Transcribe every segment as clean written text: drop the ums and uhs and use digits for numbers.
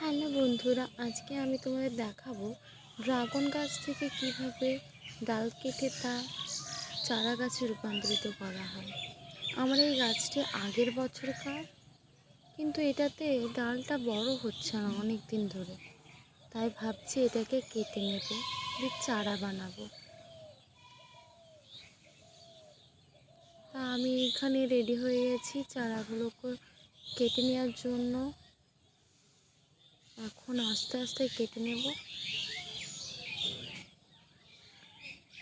Hello বন্ধুরা, আজকে আমি তোমাদের দেখাবো ড্রাগন গাছ থেকে কিভাবে ডাল কেটে তা চারা গাছে রূপান্তরিত করা হয়। আমার এই গাছটি আগের বছরকার, কিন্তু এটাতে ডালটা বড় হচ্ছে না অনেক দিন ধরে। তাই ভাবছি এটাকে কেটে নেব, দিয়ে চারা বানাবো। তা আমি এখানে রেডি হয়ে গেছি চারাগুলোকে কেটে নেওয়ার জন্য। এখন আস্তে আস্তে কেটে নেব,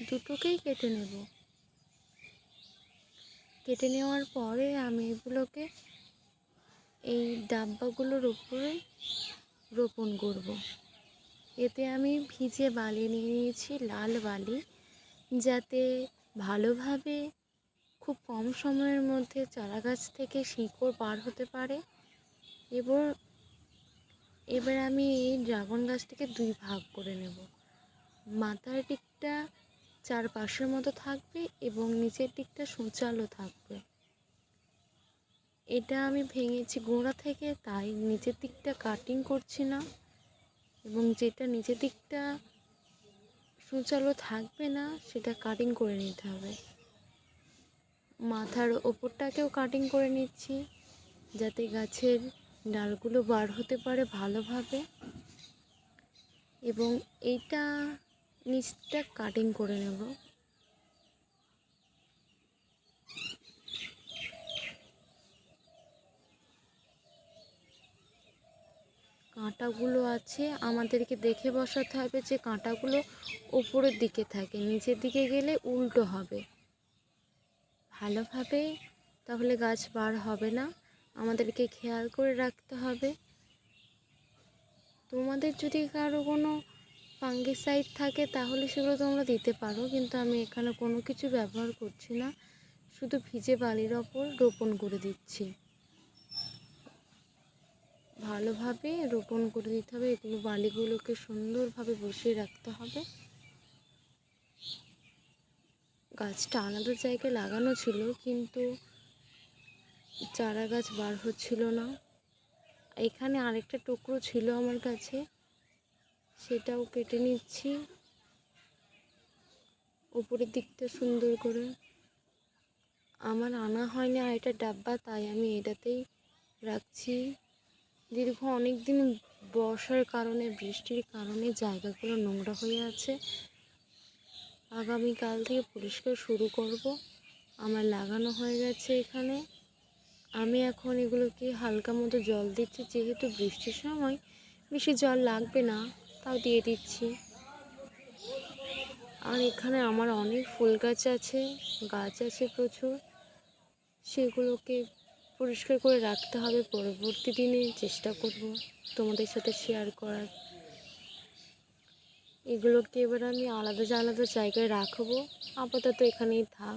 দুটোকেই কেটে নেব। কেটে নেওয়ার পরে আমি এগুলোকে এই ডাব্বাগুলোর উপরে রোপণ করব। এতে আমি ভিজে বালি নিয়ে নিয়েছি, লাল বালি, যাতে ভালোভাবে খুব কম সময়ের মধ্যে চারা গাছ থেকে শিকড় বার হতে পারে। এবার এবার আমি এই ড্রাগন গাছটিকে দুই ভাগ করে নেব। মাথার দিকটা চারপাশের মতো থাকবে এবং নিচের দিকটা সূচালো থাকবে। এটা আমি ভেঙেছি গোড়া থেকে, তাই নিচের দিকটা কাটিং করছি না, এবং যেটা নিচের দিকটা সূচালো থাকবে না সেটা কাটিং করে নিতে হবে। মাথার ওপরটাকেও কাটিং করে নিচ্ছি, যাতে গাছের ডালগুলো বার হতে পারে ভালোভাবে, এবং এইটা নিচটা কাটিং করে নেব। কাঁটাগুলো আছে, আমাদেরকে দেখে বসাতে হবে যে কাঁটাগুলো ওপরের দিকে থাকে, নিচের দিকে গেলে উল্টো হবে ভালোভাবে, তাহলে গাছ বার হবে না। আমাদেরকে খেয়াল করে রাখতে হবে। তোমাদের যদি কারো কোনো ফাঙ্গিসাইড থাকে তাহলে সেগুলো তোমরা দিতে পারো, কিন্তু আমি এখানে কোনো কিছু ব্যবহার করছি না, শুধু ভিজে বালির ওপর রোপণ করে দিচ্ছি। ভালোভাবে রোপণ করে দিতে হবে, এগুলো বালিগুলোকে সুন্দরভাবে বসিয়ে রাখতে হবে। গাছটা আলাদা জায়গায় লাগানো ছিল, কিন্তু চারা গাছ বার হচ্ছিল না। এখানে আরেকটা টুকরো ছিল আমার কাছে, সেটাও কেটে নিচ্ছি উপরের দিকটা সুন্দর করে। আমার আনা হয়নি আর এটা ডাব্বা, তাই আমি এটাতেই রাখছি। দীর্ঘ অনেক দিন বর্ষার কারণে, বৃষ্টির কারণে জায়গাগুলো নোংরা হয়ে আছে। আগামীকাল থেকে পরিষ্কার শুরু করব। আমার লাগানো হয়ে গেছে এখানে। আমি এখন এগুলোকে হালকা মতো জল দিচ্ছি, যেহেতু বৃষ্টির সময় বেশি জল লাগবে না, তাও দিয়ে দিচ্ছি। আর এখানে আমার অনেক ফুল গাছ আছে প্রচুর, সেগুলোকে পরিষ্কার করে রাখতে হবে। পরবর্তী দিনে চেষ্টা করব তোমাদের সাথে শেয়ার করার। এগুলোকে এবার আমি আলাদা আলাদা জায়গায় রাখবো, আপাতত এখানেই থাক।